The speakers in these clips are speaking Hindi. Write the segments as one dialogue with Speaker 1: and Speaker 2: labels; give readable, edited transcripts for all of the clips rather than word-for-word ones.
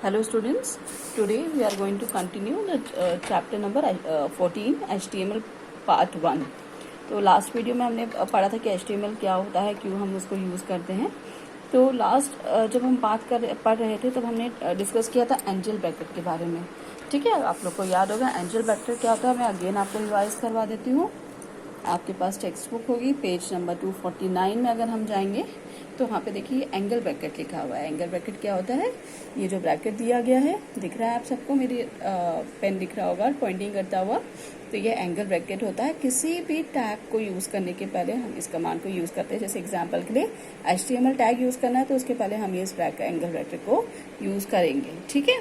Speaker 1: Hello students, today we are going to continue the chapter number 14 HTML part 1। तो लास्ट वीडियो में हमने पढ़ा था कि HTML क्या होता है, क्यों हम उसको यूज़ करते हैं। तो लास्ट जब हम पढ़ रहे थे तब हमने डिस्कस किया था एंजल ब्रैकेट के बारे में। ठीक है, आप लोग को याद होगा एंजल ब्रैकेट क्या होता है। मैं अगेन आपको रिवाइज करवा देती हूँ। आपके पास टेक्स्ट बुक होगी, पेज नंबर 249 में अगर हम जाएंगे तो वहाँ पे देखिए एंगल ब्रैकेट लिखा हुआ है। एंगल ब्रैकेट क्या होता है, ये जो ब्रैकेट दिया गया है दिख रहा है आप सबको, मेरी पेन दिख रहा होगा पॉइंटिंग करता हुआ। तो ये एंगल ब्रैकेट होता है। किसी भी टैग को यूज़ करने के पहले हम इस कमांड को यूज़ करते हैं। जैसे एग्जांपल के लिए HTML टैग यूज़ करना है तो उसके पहले हम ये इस एंगल ब्रैकेट को यूज़ करेंगे। ठीक है,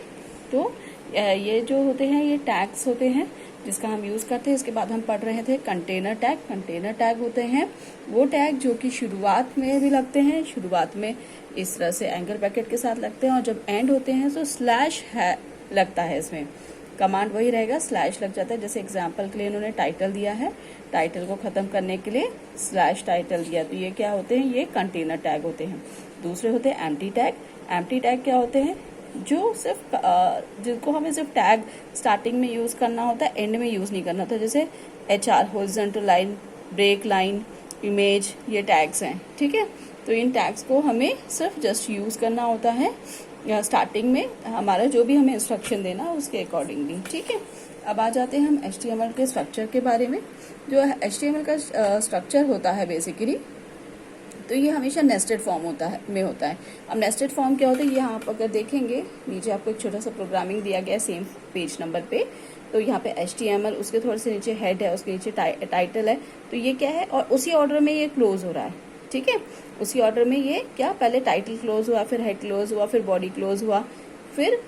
Speaker 1: तो ये जो होते हैं ये टैग्स होते हैं जिसका हम यूज़ करते हैं। इसके बाद हम पढ़ रहे थे कंटेनर टैग। कंटेनर टैग होते हैं वो टैग जो कि शुरुआत में भी लगते हैं, शुरुआत में इस तरह से एंगल ब्रैकेट के साथ लगते हैं और जब एंड होते हैं तो स्लैश है लगता है। इसमें कमांड वही रहेगा, स्लैश लग जाता है। जैसे एग्जांपल के लिए इन्होंने टाइटल दिया है, टाइटल को ख़त्म करने के लिए स्लैश टाइटल दिया, तो ये क्या होते हैं, ये कंटेनर टैग होते हैं। दूसरे होते हैं एम्प्टी टैग। एम्प्टी टैग क्या होते हैं, जो सिर्फ जिनको हमें सिर्फ टैग स्टार्टिंग में यूज़ करना होता है, एंड में यूज़ नहीं करना होता। जैसे HR, horizontal line, break line, image, ये टैग्स हैं। ठीक है, तो इन टैग्स को हमें सिर्फ जस्ट यूज़ करना होता है स्टार्टिंग में, हमारा जो भी हमें इंस्ट्रक्शन देना उसके अकॉर्डिंगली। ठीक है, अब आ जाते हैं हम HTML के स्ट्रक्चर के बारे में। जो HTML का स्ट्रक्चर होता है बेसिकली, तो ये हमेशा नेस्टेड फॉर्म होता है। अब नेस्टेड फॉर्म क्या होता है, ये आप अगर देखेंगे नीचे आपको एक छोटा सा प्रोग्रामिंग दिया गया है सेम पेज नंबर पे। तो यहाँ पे HTML, उसके थोड़े से नीचे हेड है, उसके नीचे टाइटल है। तो ये क्या है, और उसी ऑर्डर में ये क्लोज हो रहा है। ठीक है, उसी ऑर्डर में ये क्या, पहले टाइटल क्लोज हुआ, फिर हेड क्लोज हुआ, फिर बॉडी क्लोज हुआ, फिर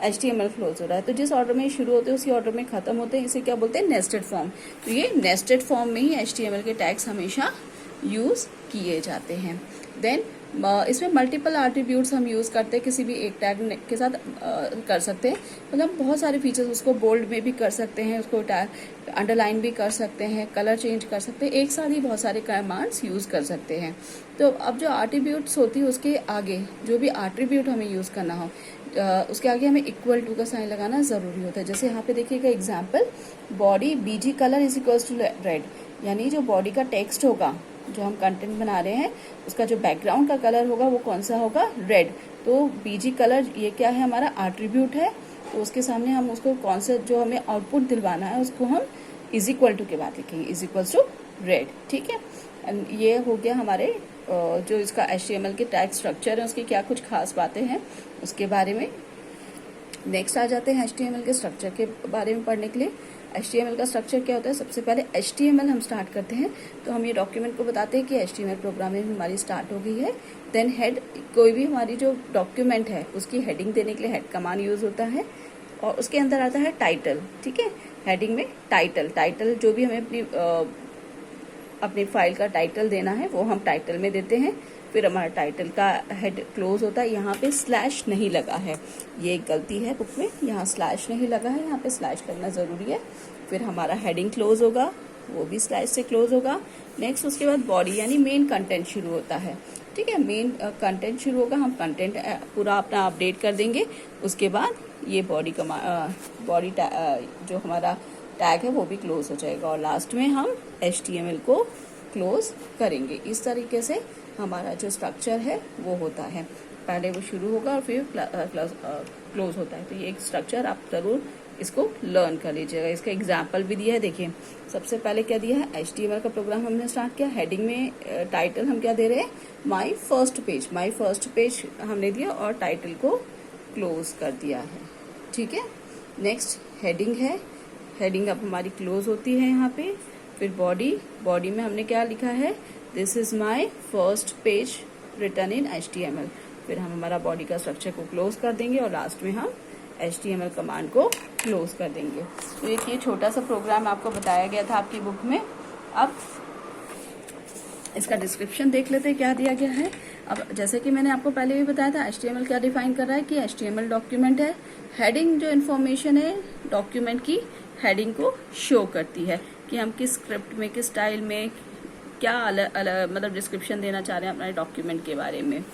Speaker 1: HTML क्लोज हो रहा है। तो जिस ऑर्डर में शुरू होते हैं उसी ऑर्डर में खत्म होते हैं। इसे क्या बोलते हैं, नेस्टेड फॉर्म। तो ये नेस्टेड फॉर्म में ही HTML के टैग्स हमेशा यूज किए जाते हैं। देन इसमें मल्टीपल एट्रीब्यूट्स हम यूज़ करते हैं, किसी भी एक टैग के साथ कर सकते हैं। मतलब बहुत सारे फीचर्स, उसको बोल्ड में भी कर सकते हैं, उसको अंडरलाइन भी कर सकते हैं, कलर चेंज कर सकते हैं, एक साथ ही बहुत सारे कमांड्स यूज़ कर सकते हैं। तो अब जो एट्रीब्यूट्स होती है उसके आगे जो भी एट्रीब्यूट हमें यूज़ करना हो उसके आगे हमें इक्वल टू का साइन लगाना ज़रूरी होता है। जैसे यहाँ पे देखिएगा example, body BG colour is equals to red, यानी जो बॉडी का टेक्स्ट होगा, जो हम कंटेंट बना रहे हैं उसका जो बैकग्राउंड का कलर होगा वो कौन सा होगा, रेड। तो BG कलर ये क्या है, हमारा एट्रीब्यूट है। तो उसके सामने हम उसको कौन सा जो हमें आउटपुट दिलवाना है उसको हम इज इक्वल टू के बाद लिखेंगे, इज इक्वल्स टू रेड। ठीक है, ये हो गया हमारे जो इसका HTML के टैग स्ट्रक्चर है उसकी क्या कुछ खास बातें हैं उसके बारे में। नेक्स्ट आ जाते हैं HTML के स्ट्रक्चर के बारे में पढ़ने के लिए। HTML का स्ट्रक्चर क्या होता है, सबसे पहले HTML हम स्टार्ट करते हैं तो हम ये डॉक्यूमेंट को बताते हैं कि HTML प्रोग्रामिंग हमारी स्टार्ट हो गई है। देन हेड, कोई भी हमारी जो डॉक्यूमेंट है उसकी हेडिंग देने के लिए हेड कमांड यूज होता है। और उसके अंदर आता है टाइटल। ठीक है, हेडिंग में टाइटल जो भी हमें अपनी फाइल का टाइटल देना है वो हम टाइटल में देते हैं। फिर हमारा टाइटल का हेड क्लोज होता है। यहाँ पे स्लैश नहीं लगा है, ये एक गलती है बुक में, यहाँ स्लैश नहीं लगा है, यहाँ पे स्लैश करना ज़रूरी है। फिर हमारा हेडिंग क्लोज होगा, वो भी स्लैश से क्लोज होगा। नेक्स्ट उसके बाद बॉडी यानी मेन कंटेंट शुरू होता है। ठीक है, मेन कंटेंट शुरू होगा, हम कंटेंट पूरा अपना अपडेट कर देंगे। उसके बाद ये बॉडी जो हमारा टैग है वो भी क्लोज हो जाएगा और लास्ट में हम HTML को क्लोज करेंगे। इस तरीके से हमारा जो स्ट्रक्चर है वो होता है, पहले वो शुरू होगा और फिर क्लोज होता है। तो ये एक स्ट्रक्चर आप जरूर इसको लर्न कर लीजिएगा। इसका एग्जाम्पल भी दिया है, देखिए सबसे पहले क्या दिया है, HTML का प्रोग्राम हमने स्टार्ट किया। हेडिंग में टाइटल हम क्या दे रहे हैं, माई फर्स्ट पेज हमने दिया और टाइटल को क्लोज कर दिया है। ठीक है, नेक्स्ट हेडिंग है, हेडिंग अब हमारी क्लोज होती है यहाँ पे। फिर बॉडी में हमने क्या लिखा है, this is my first page written in HTML। फिर हम हमारा बॉडी का स्ट्रक्चर को क्लोज कर देंगे और लास्ट में हम HTML कमांड को क्लोज कर देंगे। तो एक ये छोटा सा प्रोग्राम आपको बताया गया था आपकी बुक में। अब इसका डिस्क्रिप्शन देख लेते हैं क्या दिया गया है। अब जैसे कि मैंने आपको पहले भी बताया था HTML क्या डिफाइन कर रहा है कि HTML डॉक्यूमेंट है। हेडिंग जो इन्फॉर्मेशन है डॉक्यूमेंट की हेडिंग को शो करती है कि हम किस स्क्रिप्ट में, किस स्टाइल में, क्या मतलब डिस्क्रिप्शन देना चाह रहे हैं अपने डॉक्यूमेंट के बारे में।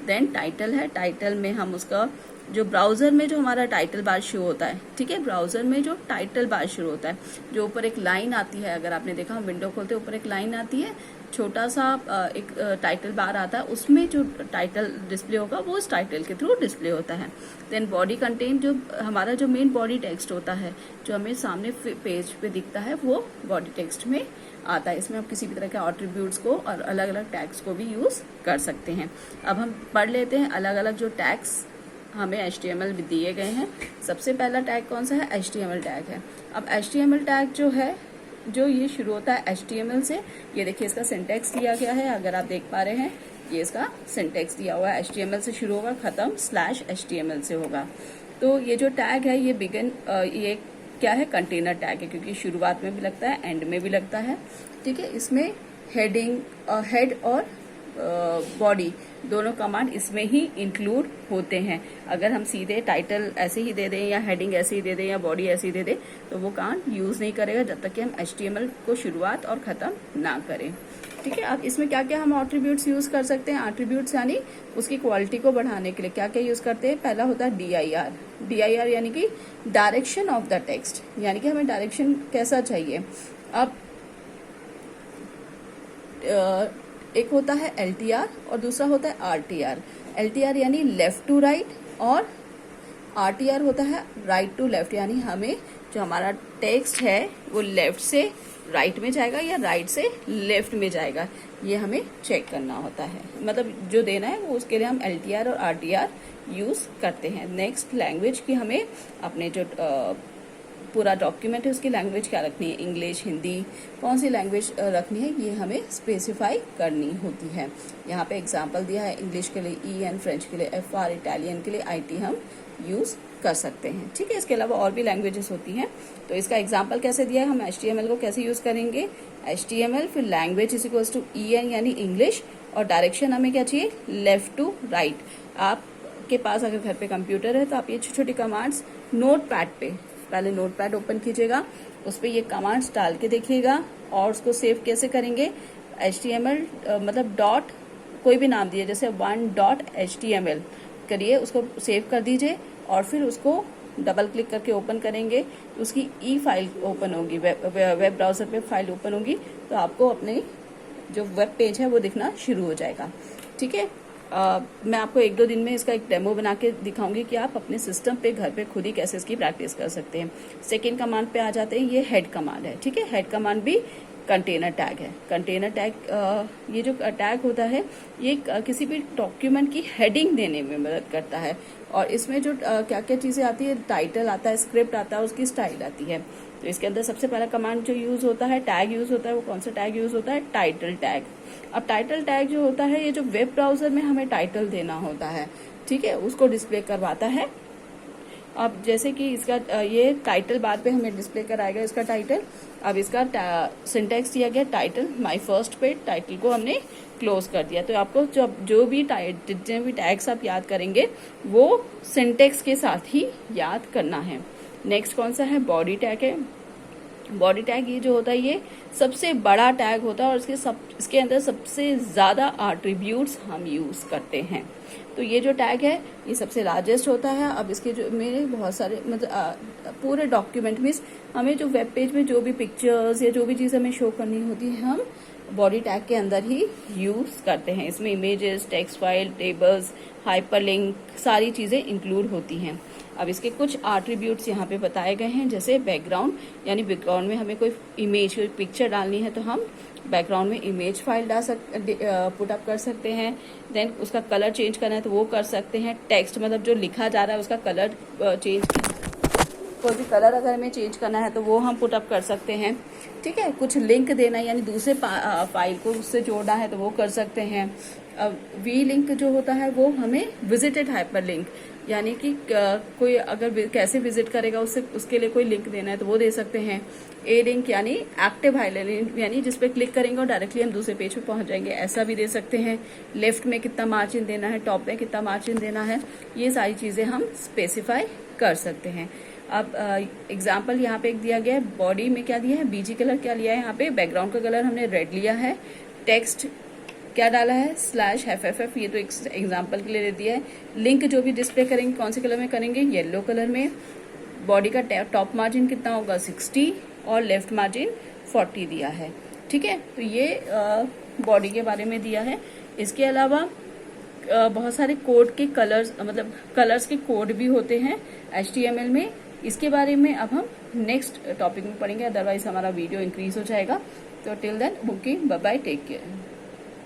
Speaker 1: देन टाइटल है, टाइटल में हम उसका जो ब्राउजर में जो हमारा टाइटल बार शो होता है, ठीक है, ब्राउजर में जो टाइटल बार शुरू होता है, जो ऊपर एक लाइन आती है, अगर आपने देखा हम विंडो खोलते ऊपर एक लाइन आती है, छोटा सा एक टाइटल बार आता है, उसमें जो टाइटल डिस्प्ले होगा वो इस टाइटल के थ्रू डिस्प्ले होता है। देन बॉडी कंटेंट, जो हमारा जो मेन बॉडी टेक्स्ट होता है जो हमें सामने पेज पे दिखता है वो बॉडी टेक्स्ट में आता है। इसमें आप किसी भी तरह के एट्रीब्यूट्स को और अलग अलग टैग्स को भी यूज कर सकते हैं। अब हम पढ़ लेते हैं अलग अलग जो टैग्स हमें HTML में दिए गए हैं। सबसे पहला टैग कौन सा है? HTML टैग है। अब HTML टैग जो है, जो ये शुरू होता है HTML से, ये देखिए इसका सिंटेक्स दिया गया है, अगर आप देख पा रहे हैं ये इसका सिंटेक्स दिया हुआ है, HTML से शुरू होगा, खत्म /HTML से होगा। तो ये जो टैग है ये बिगिन, ये क्या है? कंटेनर टैग है, क्योंकि शुरुआत में भी लगता है, एंड में भी लगता है, ठीक है। इसमें हेडिंग, हेड और बॉडी दोनों कमांड इसमें ही इंक्लूड होते हैं। अगर हम सीधे टाइटल ऐसे ही दे दें या हेडिंग ऐसे ही दे दें या बॉडी ऐसे ही दे दें तो वो कमांड यूज नहीं करेगा जब तक कि हम HTML को शुरुआत और खत्म ना करें, ठीक है। अब इसमें क्या क्या हम एट्रीब्यूट्स यूज कर सकते हैं? एट्रीब्यूट्स यानी उसकी क्वालिटी को बढ़ाने के लिए क्या क्या यूज करते हैं? पहला होता है DIR यानी कि डायरेक्शन ऑफ द टेक्स्ट, यानी कि हमें डायरेक्शन कैसा चाहिए। अब एक होता है LTR और दूसरा होता है RTR। LTR यानी लेफ्ट टू राइट और RTR होता है राइट टू लेफ्ट, यानी हमें जो हमारा टेक्स्ट है वो लेफ्ट से राइट में जाएगा या राइट से लेफ्ट में जाएगा, ये हमें चेक करना होता है। मतलब जो देना है वो उसके लिए हम LTR और RTR यूज करते हैं। नेक्स्ट लैंग्वेज की हमें अपने जो पूरा डॉक्यूमेंट है उसकी लैंग्वेज क्या रखनी है, इंग्लिश, हिंदी, कौन सी लैंग्वेज रखनी है ये हमें स्पेसिफाई करनी होती है। यहाँ पे एग्जांपल दिया है, इंग्लिश के लिए EN, फ्रेंच के लिए FR, इटालियन के लिए IT हम यूज कर सकते हैं, ठीक है। इसके अलावा और भी लैंग्वेजेस होती हैं। तो इसका एग्जाम्पल कैसे दिया है, हम HTML को कैसे यूज करेंगे, HTML फिर language is equals to EN यानी इंग्लिश, और डायरेक्शन हमें क्या चाहिए, लेफ्ट टू राइट। आपके पास अगर घर पे कंप्यूटर है तो आप ये छोटी छोटी कमांड्स नोट पैड पे, पहले नोट पैड ओपन कीजिएगा, उस पर ये कमांड्स डाल के देखिएगा और उसको सेव कैसे करेंगे। HTML मतलब डॉट कोई भी नाम दिए, जैसे 1.html करिए, उसको सेव कर दीजिए और फिर उसको डबल क्लिक करके ओपन करेंगे तो उसकी ई फाइल ओपन होगी, वेब ब्राउजर पे फाइल ओपन होगी, तो आपको अपने जो वेब पेज है वो दिखना शुरू हो जाएगा, ठीक है। मैं आपको 1-2 दिन में इसका एक डेमो बना के दिखाऊंगी कि आप अपने सिस्टम पे घर पे खुद ही कैसे इसकी प्रैक्टिस कर सकते हैं। सेकेंड कमांड पे आ जाते हैं, ये हेड कमांड है, ठीक है। हेड कमांड भी कंटेनर टैग है। कंटेनर टैग, ये जो टैग होता है ये किसी भी डॉक्यूमेंट की हेडिंग देने में मदद करता है, और इसमें जो क्या क्या चीजें आती है, टाइटल आता है, स्क्रिप्ट आता है, उसकी स्टाइल आती है। तो इसके अंदर सबसे पहला कमांड जो यूज होता है, टैग यूज होता है, वो कौन सा टैग यूज होता है, टाइटल टैग। अब टाइटल टैग जो होता है, ये जो वेब ब्राउजर में हमें टाइटल देना होता है, ठीक है, उसको डिस्प्ले करवाता है। अब जैसे कि इसका ये टाइटल बाद पे हमें डिस्प्ले कराएगा इसका टाइटल। अब इसका सिंटेक्स दिया गया title my first page, title को हमने क्लोज कर दिया। तो आपको जो भी जितने भी टैग्स आप याद करेंगे वो सिंटेक्स के साथ ही याद करना है। नेक्स्ट कौन सा है, बॉडी टैग है। बॉडी टैग ये जो होता है ये सबसे बड़ा टैग होता है और इसके अंदर सबसे ज्यादा एट्रीब्यूट्स हम यूज करते हैं। तो ये जो टैग है ये सबसे लार्जेस्ट होता है। अब इसके जो मेरे बहुत सारे मतलब पूरे डॉक्यूमेंट में हमें जो वेब पेज में जो भी पिक्चर्स या जो भी चीज़ हमें शो करनी होती है हम बॉडी टैग के अंदर ही यूज करते हैं। इसमें images, text file, tables, hyperlink सारी चीजें इंक्लूड होती हैं। अब इसके कुछ एट्रीब्यूट्स यहाँ पे बताए गए हैं, जैसे बैकग्राउंड, यानी बैकग्राउंड में हमें कोई इमेज, कोई पिक्चर डालनी है तो हम बैकग्राउंड में इमेज फाइल पुट अप कर सकते हैं। देन उसका कलर चेंज करना है तो वो कर सकते हैं। टेक्स्ट मतलब जो लिखा जा रहा है उसका कलर चेंज, कोई भी कलर अगर हमें चेंज करना है तो वो हम पुट अप कर सकते हैं, ठीक है। कुछ लिंक देना है यानी दूसरे फाइल को उससे जोड़ना है तो वो कर सकते हैं। वी लिंक जो होता है वो हमें विजिटेड हाइपर लिंक, यानी कि कोई अगर कैसे विजिट करेगा उसके लिए कोई लिंक देना है तो वो दे सकते हैं। ए लिंक यानी एक्टिव हाइलाइट, यानी जिस पे क्लिक करेंगे और डायरेक्टली हम दूसरे पेज पे पहुंच जाएंगे, ऐसा भी दे सकते हैं। लेफ्ट में कितना मार्जिन देना है, टॉप में कितना मार्जिन देना है, ये सारी चीजें हम स्पेसिफाई कर सकते हैं। अब एग्जाम्पल यहाँ पे एक दिया गया है, बॉडी में क्या दिया है, बीजी कलर क्या लिया है, यहाँ पे बैकग्राउंड का कलर हमने रेड लिया है, टेक्स्ट क्या डाला है, /FFF, ये तो एग्जाम्पल के लिए दे दिया है। लिंक जो भी डिस्प्ले करेंगे कौन से कलर में करेंगे, येलो कलर में। बॉडी का टॉप मार्जिन कितना होगा 60 और लेफ्ट मार्जिन 40 दिया है। ठीक है, तो ये बॉडी के बारे में दिया है। इसके अलावा बहुत सारे कोड के कलर्स, मतलब कलर्स के कोड भी होते हैं HTML में। इसके बारे में अब हम नेक्स्ट टॉपिक में पढ़ेंगे, अदरवाइज हमारा वीडियो इंक्रीज हो जाएगा। तो till then, okay, bye bye, take care.